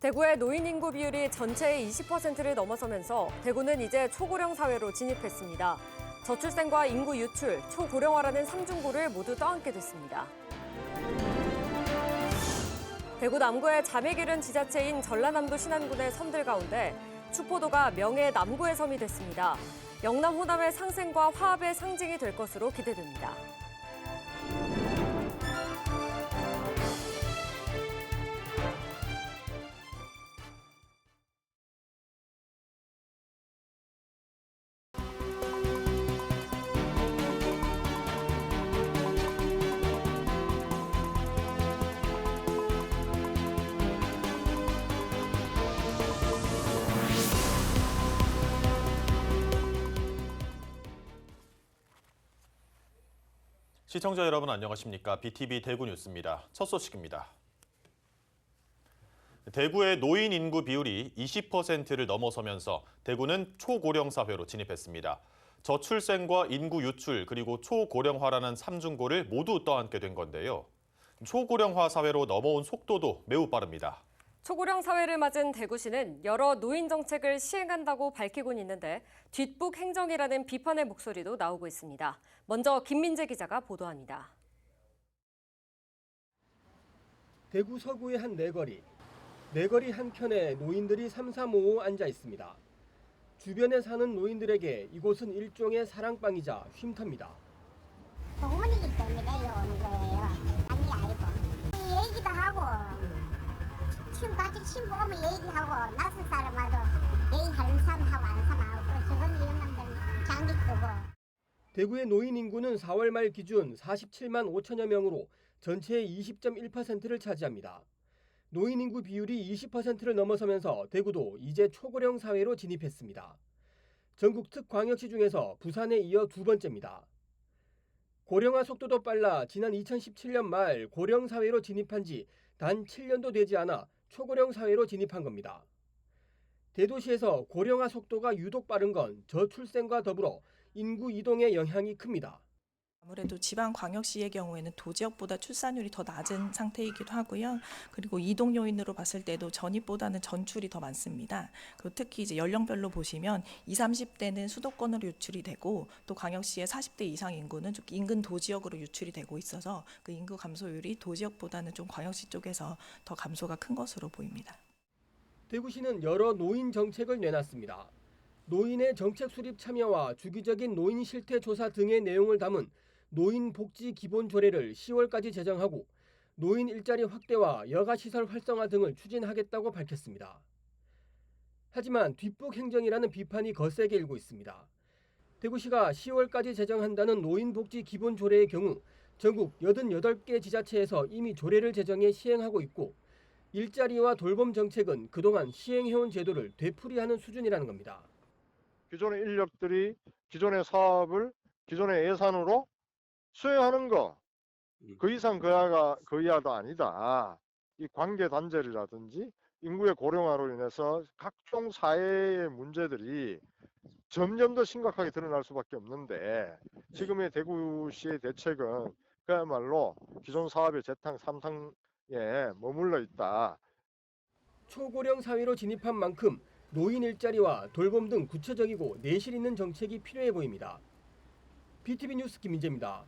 대구의 노인 인구 비율이 전체의 20%를 넘어서면서 대구는 이제 초고령 사회로 진입했습니다. 저출생과 인구 유출, 초고령화라는 삼중고를 모두 떠안게 됐습니다. 대구 남구의 잠에 기른 지자체인 전라남도 신안군의 섬들 가운데 추포도가 명예 남구의 섬이 됐습니다. 영남 호남의 상생과 화합의 상징이 될 것으로 기대됩니다. 시청자 여러분 안녕하십니까? BTV 대구 뉴스입니다. 첫 소식입니다. 대구의 노인 인구 비율이 20%를 넘어서면서 대구는 초고령 사회로 진입했습니다. 저출생과 인구 유출 그리고 초고령화라는 삼중고를 모두 떠안게 된 건데요. 초고령화 사회로 넘어온 속도도 매우 빠릅니다. 초고령 사회를 맞은 대구시는 여러 노인 정책을 시행한다고 밝히곤 있는데 뒷북 행정이라는 비판의 목소리도 나오고 있습니다. 먼저 김민재 기자가 보도합니다. 대구 서구의 한 내거리. 내거리 한켠에 노인들이 삼삼오오 앉아 있습니다. 주변에 사는 노인들에게 이곳은 일종의 사랑방이자 쉼터입니다. 동문이기 때문에 여기 오는 거예요. 아니 아니고 얘기도 하고 친구 오면 얘기하고 낯선 사람하고 얘기하는 사람하고 안 사람하고 저건 이런 놈들 장기 끄고. 대구의 노인 인구는 4월 말 기준 47만 5천여 명으로 전체의 20.1%를 차지합니다. 노인 인구 비율이 20%를 넘어서면서 대구도 이제 초고령 사회로 진입했습니다. 전국 특광역시 중에서 부산에 이어 두 번째입니다. 고령화 속도도 빨라 지난 2017년 말 고령 사회로 진입한 지 단 7년도 되지 않아 초고령 사회로 진입한 겁니다. 대도시에서 고령화 속도가 유독 빠른 건 저출생과 더불어 인구 이동의 영향이 큽니다. 아무래도 지방광역시의 경우에는 도지역보다 출산율이 더 낮은 상태이기도 하고요. 그리고 이동 요인으로 봤을 때도 전입보다는 전출이 더 많습니다. 그리고 특히 이제 연령별로 보시면 20, 30대는 수도권으로 유출이 되고 또 광역시의 40대 이상 인구는 좀 인근 도지역으로 유출이 되고 있어서 그 인구 감소율이 도지역보다는 좀 광역시 쪽에서 더 감소가 큰 것으로 보입니다. 대구시는 여러 노인 정책을 내놨습니다. 노인의 정책 수립 참여와 주기적인 노인 실태 조사 등의 내용을 담은 노인복지기본조례를 10월까지 제정하고 노인 일자리 확대와 여가시설 활성화 등을 추진하겠다고 밝혔습니다. 하지만 뒷북 행정이라는 비판이 거세게 일고 있습니다. 대구시가 10월까지 제정한다는 노인복지기본조례의 경우 전국 88개 지자체에서 이미 조례를 제정해 시행하고 있고 일자리와 돌봄 정책은 그동안 시행해온 제도를 되풀이하는 수준이라는 겁니다. 기존의 인력들이 기존의 사업을 기존의 예산으로 수행하는 거 그 이상 그 이하도 아니다. 이 관계 단절이라든지 인구의 고령화로 인해서 각종 사회의 문제들이 점점 더 심각하게 드러날 수밖에 없는데 지금의 대구시의 대책은 그야말로 기존 사업의 재탕 삼탕에 머물러 있다. 초고령 사회로 진입한 만큼 노인 일자리와 돌봄 등 구체적이고 내실 있는 정책이 필요해 보입니다. BTV 뉴스 김민재입니다.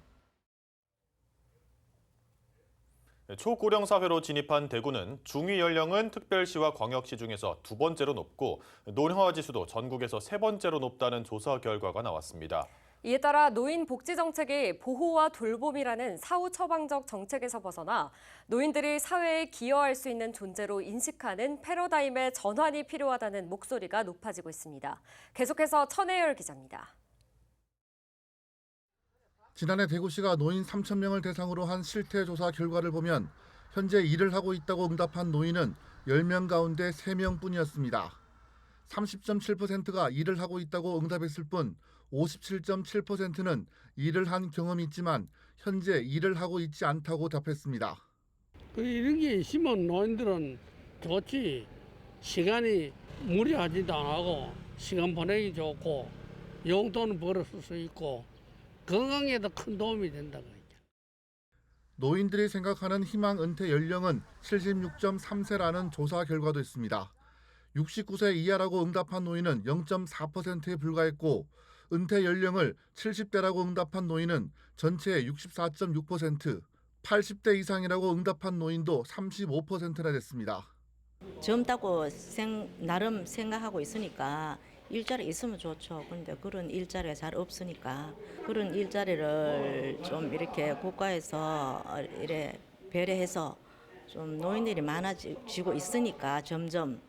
초고령 사회로 진입한 대구는 중위 연령은 특별시와 광역시 중에서 두 번째로 높고 노령화 지수도 전국에서 세 번째로 높다는 조사 결과가 나왔습니다. 이에 따라 노인 복지 정책이 보호와 돌봄이라는 사후 처방적 정책에서 벗어나 노인들이 사회에 기여할 수 있는 존재로 인식하는 패러다임의 전환이 필요하다는 목소리가 높아지고 있습니다. 계속해서 천혜열 기자입니다. 지난해 대구시가 노인 3,000명을 대상으로 한 실태조사 결과를 보면 현재 일을 하고 있다고 응답한 노인은 10명 가운데 3명뿐이었습니다. 30.7%가 일을 하고 있다고 응답했을 뿐 57.7%는 일을 한 경험이 있지만 현재 일을 하고 있지 않다고 답했습니다. 이런 게 있으면 노인들은 좋지. 시간이 무리하지도 안 하고 시간 보내기 좋고 용돈 벌어 쓸 수 있고 건강에도 큰 도움이 된다고. 노인들이 생각하는 희망 은퇴 연령은 76.3세라는 조사 결과도 있습니다. 69세 이하라고 응답한 노인은 0.4%에 불과했고 은퇴 연령을 70대라고 응답한 노인은 전체의 64.6%, 80대 이상이라고 응답한 노인도 35%나 됐습니다. 젊다고 나름 생각하고 있으니까 일자리 있으면 좋죠. 그런데 그런 일자리가 잘 없으니까 그런 일자리를 좀 이렇게 국가에서 이렇게 배려해서 좀 노인들이 많아지고 있으니까 점점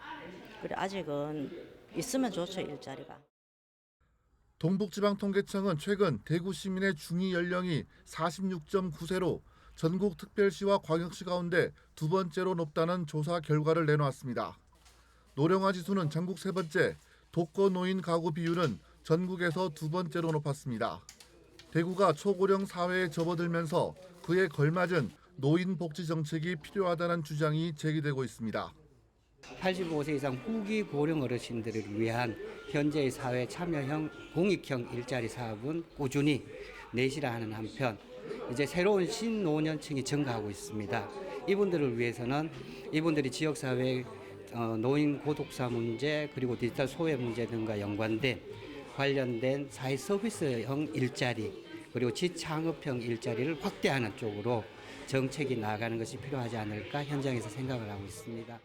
그래 아직은 있으면 좋죠, 일자리가. 동북지방통계청은 최근 대구 시민의 중위 연령이 46.9세로 전국 특별시와 광역시 가운데 두 번째로 높다는 조사 결과를 내놓았습니다. 노령화 지수는 전국 세 번째, 독거 노인 가구 비율은 전국에서 두 번째로 높았습니다. 대구가 초고령 사회에 접어들면서 그에 걸맞은 노인 복지 정책이 필요하다는 주장이 제기되고 있습니다. 85세 이상 후기 고령 어르신들을 위한 현재의 사회 참여형 공익형 일자리 사업은 꾸준히 내실화 하는 한편 이제 새로운 신노년층이 증가하고 있습니다. 이분들을 위해서는 이분들이 지역사회 노인 고독사 문제 그리고 디지털 소외 문제 등과 연관된 관련된 사회 서비스형 일자리 그리고 지창업형 일자리를 확대하는 쪽으로 정책이 나아가는 것이 필요하지 않을까 현장에서 생각을 하고 있습니다.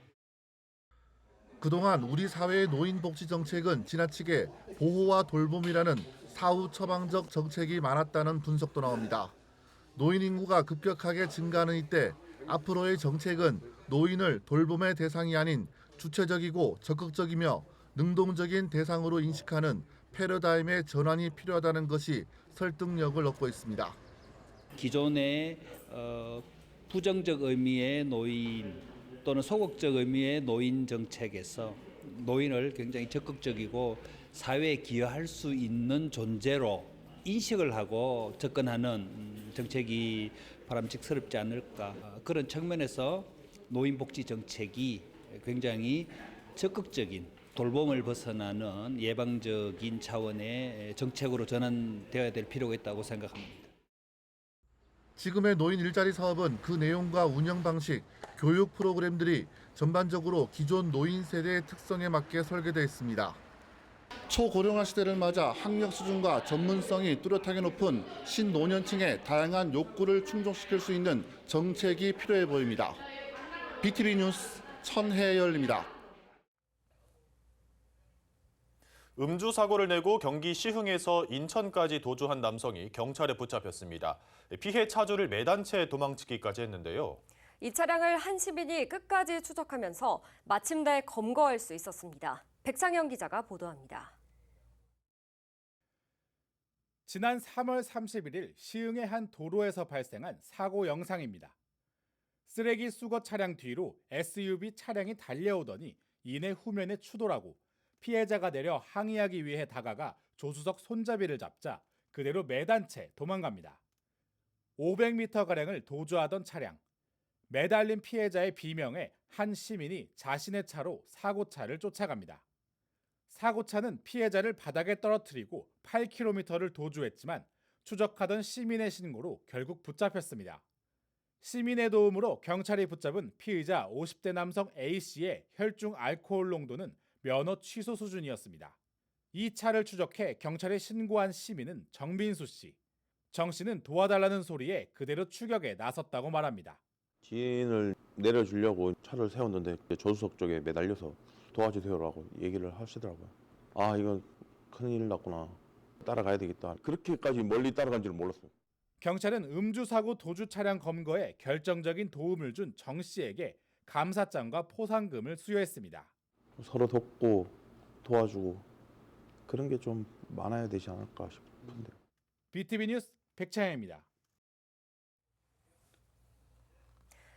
그동안 우리 사회의 노인 복지 정책은 지나치게 보호와 돌봄이라는 사후 처방적 정책이 많았다는 분석도 나옵니다. 노인 인구가 급격하게 증가하는 이때 앞으로의 정책은 노인을 돌봄의 대상이 아닌 주체적이고 적극적이며 능동적인 대상으로 인식하는 패러다임의 전환이 필요하다는 것이 설득력을 얻고 있습니다. 기존의 부정적 의미의 노인 또는 소극적 의미의 노인 정책에서 노인을 굉장히 적극적이고 사회에 기여할 수 있는 존재로 인식을 하고 접근하는 정책이 바람직스럽지 않을까. 그런 측면에서 노인복지 정책이 굉장히 적극적인 돌봄을 벗어나는 예방적인 차원의 정책으로 전환되어야 될 필요가 있다고 생각합니다. 지금의 노인 일자리 사업은 그 내용과 운영 방식, 교육 프로그램들이 전반적으로 기존 노인 세대의 특성에 맞게 설계되어 있습니다. 초고령화 시대를 맞아 학력 수준과 전문성이 뚜렷하게 높은 신노년층의 다양한 욕구를 충족시킬 수 있는 정책이 필요해 보입니다. BTV 뉴스 천혜열입니다. 음주 사고를 내고 경기 시흥에서 인천까지 도주한 남성이 경찰에 붙잡혔습니다. 피해 차주를 매단채 도망치기까지 했는데요. 이 차량을 한 시민이 끝까지 추적하면서 마침내 검거할 수 있었습니다. 백창현 기자가 보도합니다. 지난 3월 31일 시흥의 한 도로에서 발생한 사고 영상입니다. 쓰레기 수거 차량 뒤로 SUV 차량이 달려오더니 이내 후면에 추돌하고 피해자가 내려 항의하기 위해 다가가 조수석 손잡이를 잡자 그대로 매단채 도망갑니다. 500m가량을 도주하던 차량. 매달린 피해자의 비명에 한 시민이 자신의 차로 사고차를 쫓아갑니다. 사고차는 피해자를 바닥에 떨어뜨리고 8km를 도주했지만 추적하던 시민의 신고로 결국 붙잡혔습니다. 시민의 도움으로 경찰이 붙잡은 피의자 50대 남성 A씨의 혈중 알코올 농도는 면허 취소 수준이었습니다. 이 차를 추적해 경찰에 신고한 시민은 정민수 씨. 정 씨는 도와달라는 소리에 그대로 추격에 나섰다고 말합니다. 지인을 내려주려고 차를 세웠는데 조수석 쪽에 매달려서 도와주세요라고 얘기를 하시더라고요. 아, 이건 큰일 났구나. 따라가야 되겠다. 그렇게까지 멀리 따라간 줄 몰랐어요. 경찰은 음주사고 도주 차량 검거에 결정적인 도움을 준 정 씨에게 감사장과 포상금을 수여했습니다. 서로 돕고 도와주고 그런 게 좀 많아야 되지 않을까 싶은데요. BTV 뉴스 백창현입니다.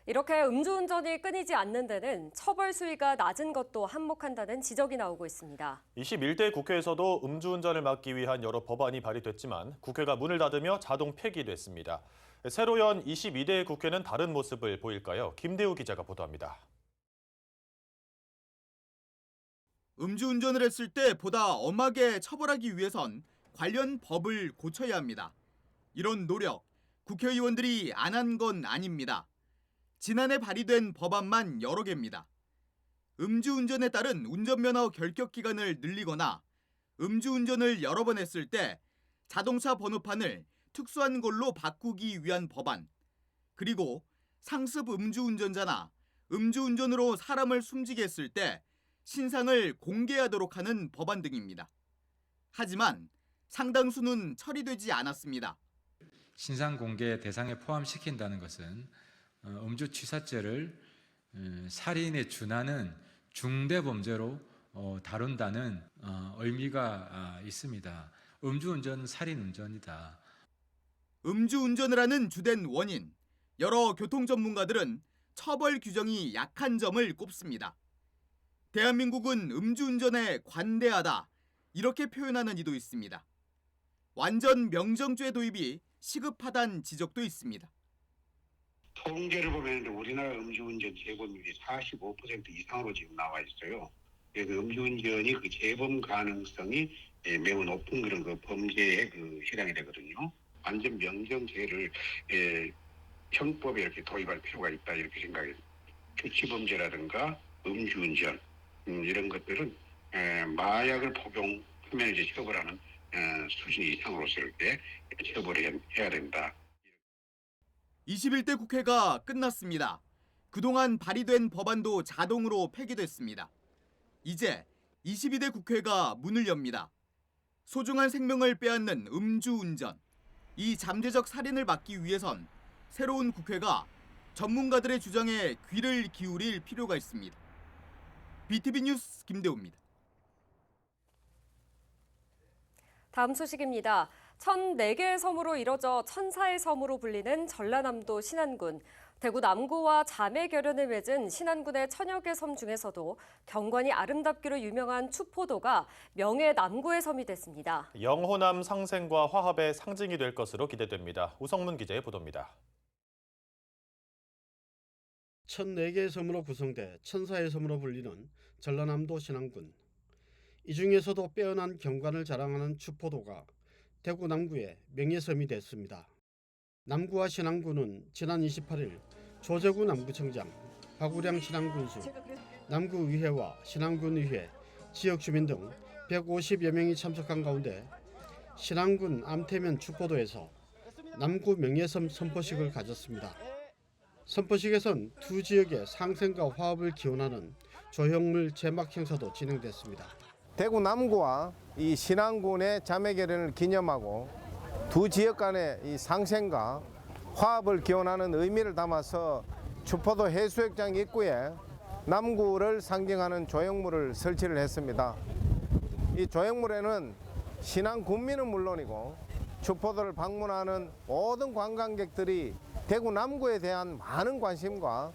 이렇게 음주운전이 끊이지 않는 데는 처벌 수위가 낮은 것도 한몫한다는 지적이 나오고 있습니다. 21대 국회에서도 음주운전을 막기 위한 여러 법안이 발의됐지만 국회가 문을 닫으며 자동 폐기됐습니다. 새로 연 22대 국회는 다른 모습을 보일까요? 김대우 기자가 보도합니다. 음주운전을 했을 때 보다 엄하게 처벌하기 위해선 관련 법을 고쳐야 합니다. 이런 노력, 국회의원들이 안 한 건 아닙니다. 지난해 발의된 법안만 여러 개입니다. 음주운전에 따른 운전면허 결격 기간을 늘리거나 음주운전을 여러 번 했을 때 자동차 번호판을 특수한 걸로 바꾸기 위한 법안, 그리고 상습 음주운전자나 음주운전으로 사람을 숨지게 했을 때 신상을 공개하도록 하는 법안 등입니다. 하지만 상당수는 처리되지 않았습니다. 신상 공개 대상에 포함시킨다는 것은 음주취사죄를 살인에 준하는 중대범죄로 다룬다는 의미가 있습니다. 음주운전은 살인운전이다. 음주운전을 하는 주된 원인, 여러 교통 전문가들은 처벌 규정이 약한 점을 꼽습니다. 대한민국은 음주운전에 관대하다, 이렇게 표현하는 이도 있습니다. 완전 명정죄 도입이 시급하다는 지적도 있습니다. 통계를 보면 우리나라 음주운전 재범률이 45% 이상으로 지금 나와 있어요. 그래서 음주운전이 그 재범 가능성이 매우 높은 그런 그 범죄에 해당이 되거든요. 완전 명정죄를 형법에 이렇게 도입할 필요가 있다 이렇게 생각해요. 주치범죄라든가 음주운전 이런 것들은 마약을 복용하면 이제 처벌하는 수준 이상으로서 이렇게 처벌을 해야 된다. 21대 국회가 끝났습니다. 그동안 발의된 법안도 자동으로 폐기됐습니다. 이제 22대 국회가 문을 엽니다. 소중한 생명을 빼앗는 음주운전, 이 잠재적 살인을 막기 위해선 새로운 국회가 전문가들의 주장에 귀를 기울일 필요가 있습니다. BTV 뉴스 김대호입니다. 다음 소식입니다. 1,004개의 섬으로 이뤄져 천사의 섬으로 불리는 전라남도 신안군. 대구 남구와 자매 결연을 맺은 신안군의 천여 개 섬 중에서도 경관이 아름답기로 유명한 추포도가 명예 남구의 섬이 됐습니다. 영호남 상생과 화합의 상징이 될 것으로 기대됩니다. 우성문 기자의 보도입니다. 1,004개의 섬으로 구성돼 천사의 섬으로 불리는 전라남도 신안군. 이 중에서도 빼어난 경관을 자랑하는 추포도가 대구 남구의 명예섬이 됐습니다. 남구와 신안군은 지난 28일 조재구 남구청장, 박우량 신안군수, 남구의회와 신안군의회, 지역 주민 등 150여 명이 참석한 가운데 신안군 암태면 추포도에서 남구 명예섬 선포식을 가졌습니다. 선포식에선 두 지역의 상생과 화합을 기원하는 조형물 제막 행사도 진행됐습니다. 대구 남구와 이 신안군의 자매 결연을 기념하고 두 지역 간의 이 상생과 화합을 기원하는 의미를 담아서 추포도 해수욕장 입구에 남구를 상징하는 조형물을 설치를 했습니다. 이 조형물에는 신안 군민은 물론이고 추포도를 방문하는 모든 관광객들이 대구 남구에 대한 많은 관심과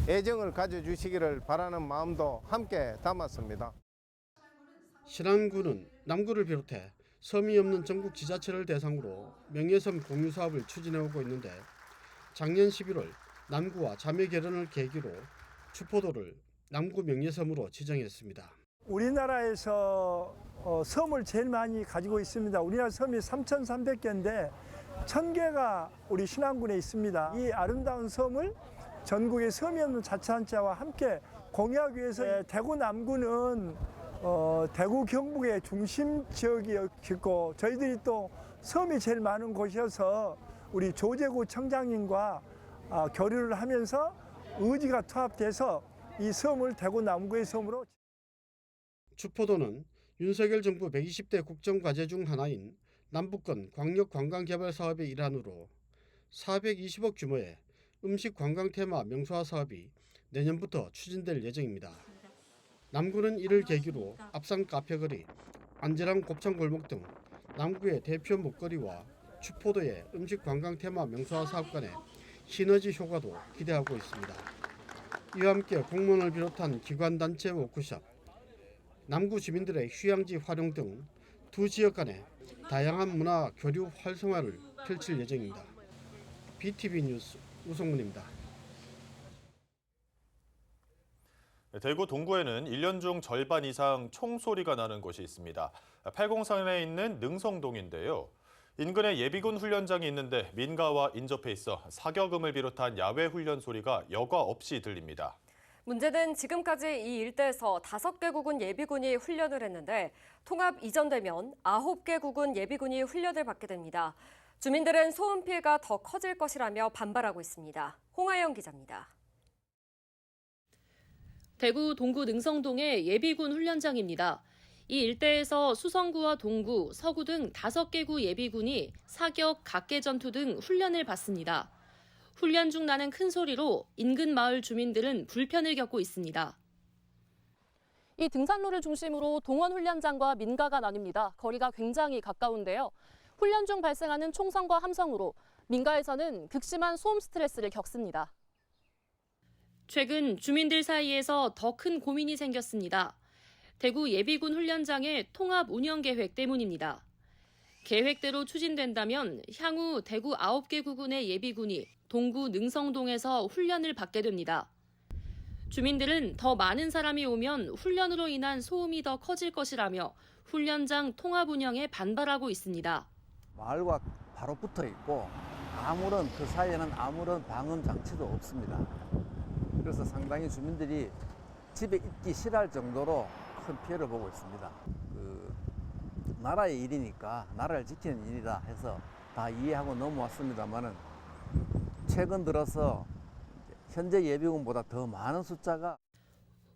애정을 가져주시기를 바라는 마음도 함께 담았습니다. 신안군은 남구를 비롯해 섬이 없는 전국 지자체를 대상으로 명예섬 공유 사업을 추진해오고 있는데 작년 11월 남구와 자매 결연을 계기로 추포도를 남구 명예섬으로 지정했습니다. 우리나라에서 섬을 제일 많이 가지고 있습니다. 우리나라 섬이 3,300개인데 1,000개가 우리 신안군에 있습니다. 이 아름다운 섬을 전국의 섬이 없는 자치단체와 함께 공유하기 위해서 대구 남구는 대구 경북의 중심 지역이었고 저희들이 또 섬이 제일 많은 곳이어서 우리 조재구 청장님과 교류를 하면서 의지가 투합돼서 이 섬을 대구 남구의 섬으로. 추포도는 윤석열 정부 120대 국정과제 중 하나인 남북권 광역관광개발 사업의 일환으로 420억 규모의 음식 관광 테마 명소화 사업이 내년부터 추진될 예정입니다. 남구는 이를 계기로 앞산 카페거리, 안재랑 곱창 골목 등 남구의 대표 먹거리와 추포도의 음식 관광 테마 명소화 사업 간의 시너지 효과도 기대하고 있습니다. 이와 함께 공무원을 비롯한 기관 단체 워크숍, 남구 주민들의 휴양지 활용 등 두 지역 간의 다양한 문화 교류 활성화를 펼칠 예정입니다. BTV 뉴스 우성문입니다. 대구 동구에는 1년 중 절반 이상 총소리가 나는 곳이 있습니다. 팔공산에 있는 능성동인데요. 인근에 예비군 훈련장이 있는데 민가와 인접해 있어 사격음을 비롯한 야외 훈련 소리가 여과 없이 들립니다. 문제는 지금까지 이 일대에서 5개 국군 예비군이 훈련을 했는데 통합 이전되면 9개 국군 예비군이 훈련을 받게 됩니다. 주민들은 소음 피해가 더 커질 것이라며 반발하고 있습니다. 홍하영 기자입니다. 대구 동구 능성동의 예비군 훈련장입니다. 이 일대에서 수성구와 동구, 서구 등 5개 구 예비군이 사격, 각계 전투 등 훈련을 받습니다. 훈련 중 나는 큰 소리로 인근 마을 주민들은 불편을 겪고 있습니다. 이 등산로를 중심으로 동원 훈련장과 민가가 나뉩니다. 거리가 굉장히 가까운데요. 훈련 중 발생하는 총성과 함성으로 민가에서는 극심한 소음 스트레스를 겪습니다. 최근 주민들 사이에서 더 큰 고민이 생겼습니다. 대구 예비군 훈련장의 통합 운영 계획 때문입니다. 계획대로 추진된다면 향후 대구 9개 구군의 예비군이 동구 능성동에서 훈련을 받게 됩니다. 주민들은 더 많은 사람이 오면 훈련으로 인한 소음이 더 커질 것이라며 훈련장 통합 운영에 반발하고 있습니다. 마을과 바로 붙어 있고 그 사이에는 아무런 방음 장치도 없습니다. 그래서 상당히 주민들이 집에 있기 싫어할 정도로 큰 피해를 보고 있습니다. 나라의 일이니까 나라를 지키는 일이다 해서 다 이해하고 넘어왔습니다만은 최근 들어서 현재 예비군보다 더 많은 숫자가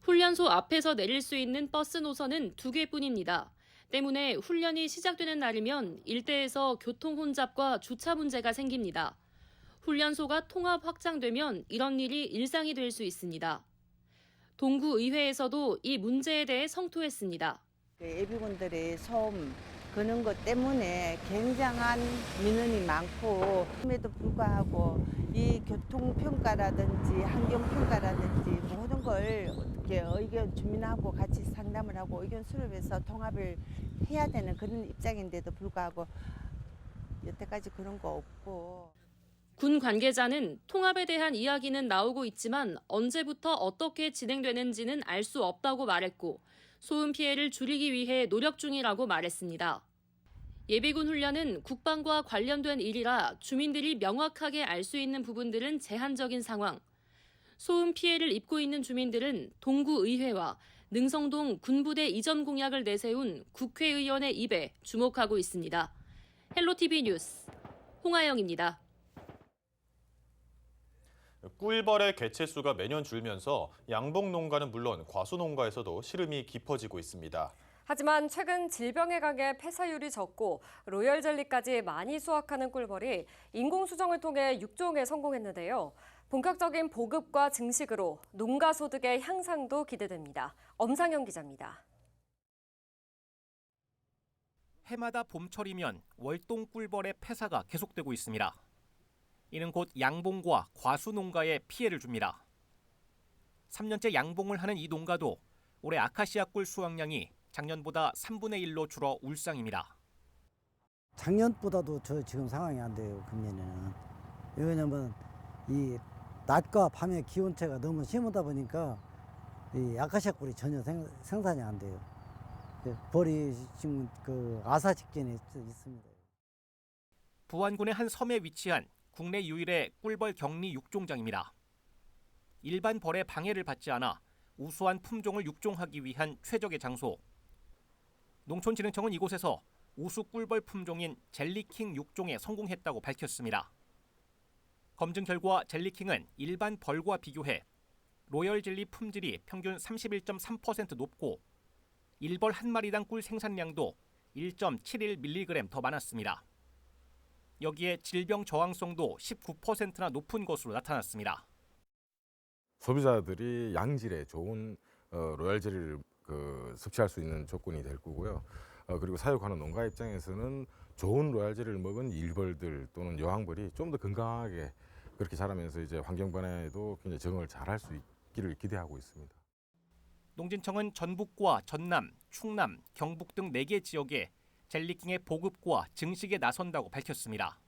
훈련소 앞에서 내릴 수 있는 버스 노선은 2개뿐입니다. 때문에 훈련이 시작되는 날이면 일대에서 교통 혼잡과 주차 문제가 생깁니다. 훈련소가 통합 확장되면 이런 일이 일상이 될 수 있습니다. 동구의회에서도 이 문제에 대해 성토했습니다. 예비군들의 소음 그런 것 때문에 굉장한 민원이 많고 그럼에도 불구하고 이 교통평가라든지 환경평가라든지 모든 걸 어떻게 주민하고 같이 상담을 하고 의견 수렴해서 통합을 해야 되는 그런 입장인데도 불구하고 여태까지 그런 거 없고. 군 관계자는 통합에 대한 이야기는 나오고 있지만 언제부터 어떻게 진행되는지는 알 수 없다고 말했고 소음 피해를 줄이기 위해 노력 중이라고 말했습니다. 예비군 훈련은 국방과 관련된 일이라 주민들이 명확하게 알 수 있는 부분들은 제한적인 상황. 소음 피해를 입고 있는 주민들은 동구의회와 능성동 군부대 이전 공약을 내세운 국회의원의 입에 주목하고 있습니다. 헬로티비 뉴스 홍하영입니다. 꿀벌의 개체수가 매년 줄면서 양봉 농가는 물론 과수 농가에서도 시름이 깊어지고 있습니다. 하지만 최근 질병에 강해 폐사율이 적고 로열 젤리까지 많이 수확하는 꿀벌이 인공수정을 통해 육종에 성공했는데요. 본격적인 보급과 증식으로 농가 소득의 향상도 기대됩니다. 엄상영 기자입니다. 해마다 봄철이면 월동 꿀벌의 폐사가 계속되고 있습니다. 이는 곧 양봉과 과수 농가에 피해를 줍니다. 3년째 양봉을 하는 이 농가도 올해 아카시아 꿀 수확량이 작년보다 3분의 1로 줄어 울상입니다. 작년보다도 저 지금 상황이 안 돼요, 금년에는. 왜냐면 이 낮과 밤의 기온차가 너무 심하다 보니까 이 아카시아 꿀이 전혀 생산이 안 돼요. 벌이 지금 아사 직전에 있습니다. 부안군의 한 섬에 위치한 국내 유일의 꿀벌 격리 육종장입니다. 일반 벌의 방해를 받지 않아 우수한 품종을 육종하기 위한 최적의 장소. 농촌진흥청은 이곳에서 우수 꿀벌 품종인 젤리킹 육종에 성공했다고 밝혔습니다. 검증 결과 젤리킹은 일반 벌과 비교해 로열 젤리 품질이 평균 31.3% 높고 일벌 한 마리당 꿀 생산량도 1.71mg 더 많았습니다. 여기에 질병 저항성도 19%나 높은 것으로 나타났습니다. 소비자들이 양질의 좋은 로열 젤리를 섭취할 수 있는 조건이 될 거고요. 그리고 사육하는 농가 입장에서는 좋은 로열 젤리를 먹은 일벌들 또는 여왕벌이 좀 더 건강하게 그렇게 자라면서 이제 환경 변화에도 굉장히 적응을 잘할 수 있기를 기대하고 있습니다. 농진청은 전북과 전남, 충남, 경북 등 4개 지역에 젤리킹의 보급과 증식에 나선다고 밝혔습니다.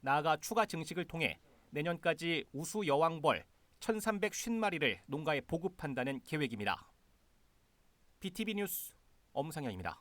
나아가 추가 증식을 통해 내년까지 우수 여왕벌 1,350마리를 농가에 보급한다는 계획입니다. BTV 뉴스 엄상현입니다.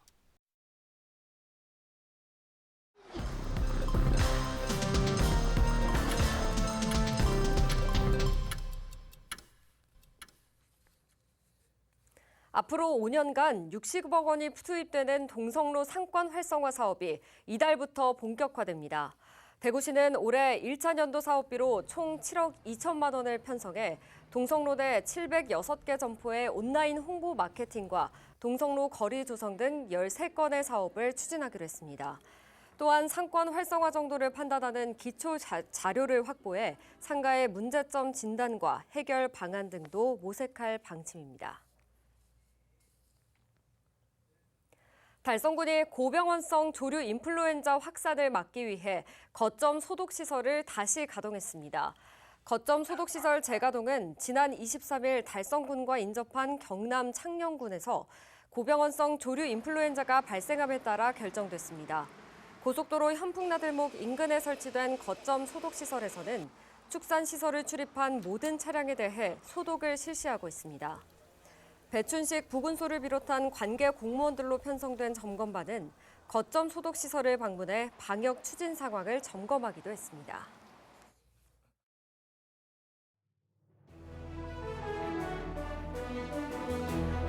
앞으로 5년간 60억 원이 투입되는 동성로 상권 활성화 사업이 이달부터 본격화됩니다. 대구시는 올해 1차 연도 사업비로 총 7억 2천만 원을 편성해 동성로 내 706개 점포의 온라인 홍보 마케팅과 동성로 거리 조성 등 13건의 사업을 추진하기로 했습니다. 또한 상권 활성화 정도를 판단하는 기초 자료를 확보해 상가의 문제점 진단과 해결 방안 등도 모색할 방침입니다. 달성군이 고병원성 조류 인플루엔자 확산을 막기 위해 거점 소독시설을 다시 가동했습니다. 거점 소독시설 재가동은 지난 23일 달성군과 인접한 경남 창녕군에서 고병원성 조류 인플루엔자가 발생함에 따라 결정됐습니다. 고속도로 현풍나들목 인근에 설치된 거점 소독시설에서는 축산시설을 출입한 모든 차량에 대해 소독을 실시하고 있습니다. 배춘식 부군소를 비롯한 관계 공무원들로 편성된 점검반은 거점 소독시설을 방문해 방역 추진 상황을 점검하기도 했습니다.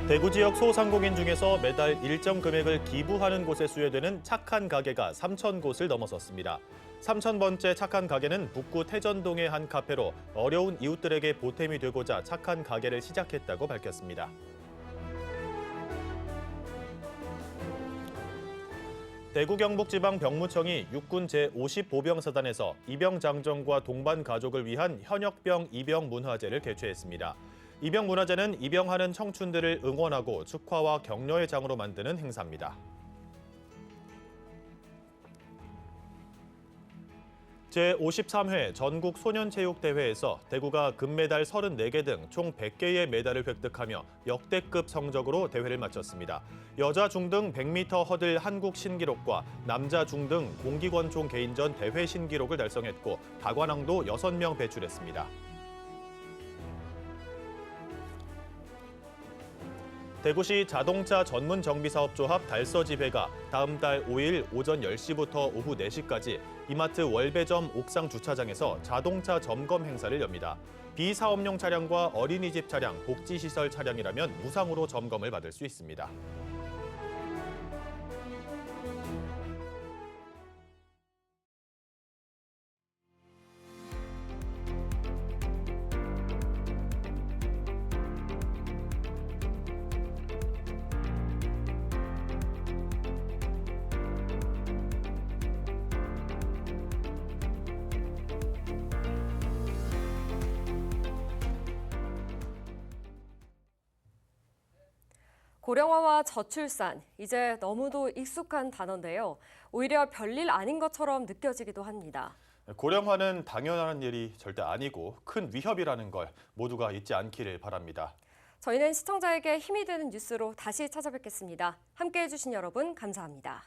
대구 지역 소상공인 중에서 매달 일정 금액을 기부하는 곳에 수여되는 착한 가게가 3,000곳을 넘어섰습니다. 3,000번째 착한 가게는 북구 태전동의 한 카페로 어려운 이웃들에게 보탬이 되고자 착한 가게를 시작했다고 밝혔습니다. 대구 경북지방병무청이 육군 제50보병사단에서 입영장정과 동반 가족을 위한 현역병 입영 문화제를 개최했습니다. 입영 문화제는 입영하는 청춘들을 응원하고 축하와 격려의 장으로 만드는 행사입니다. 제53회 전국 소년체육대회에서 대구가 금메달 34개 등 총 100개의 메달을 획득하며 역대급 성적으로 대회를 마쳤습니다. 여자 중등 100m 허들 한국 신기록과 남자 중등 공기권총 개인전 대회 신기록을 달성했고 다관왕도 6명 배출했습니다. 대구시 자동차 전문 정비사업조합 달서지회가 다음 달 5일 오전 10시부터 오후 4시까지 이마트 월배점 옥상 주차장에서 자동차 점검 행사를 엽니다. 비사업용 차량과 어린이집 차량, 복지시설 차량이라면 무상으로 점검을 받을 수 있습니다. 고령화와 저출산, 이제 너무도 익숙한 단어인데요. 오히려 별일 아닌 것처럼 느껴지기도 합니다. 고령화는 당연한 일이 절대 아니고 큰 위협이라는 걸 모두가 잊지 않기를 바랍니다. 저희는 시청자에게 힘이 되는 뉴스로 다시 찾아뵙겠습니다. 함께해 주신 여러분 감사합니다.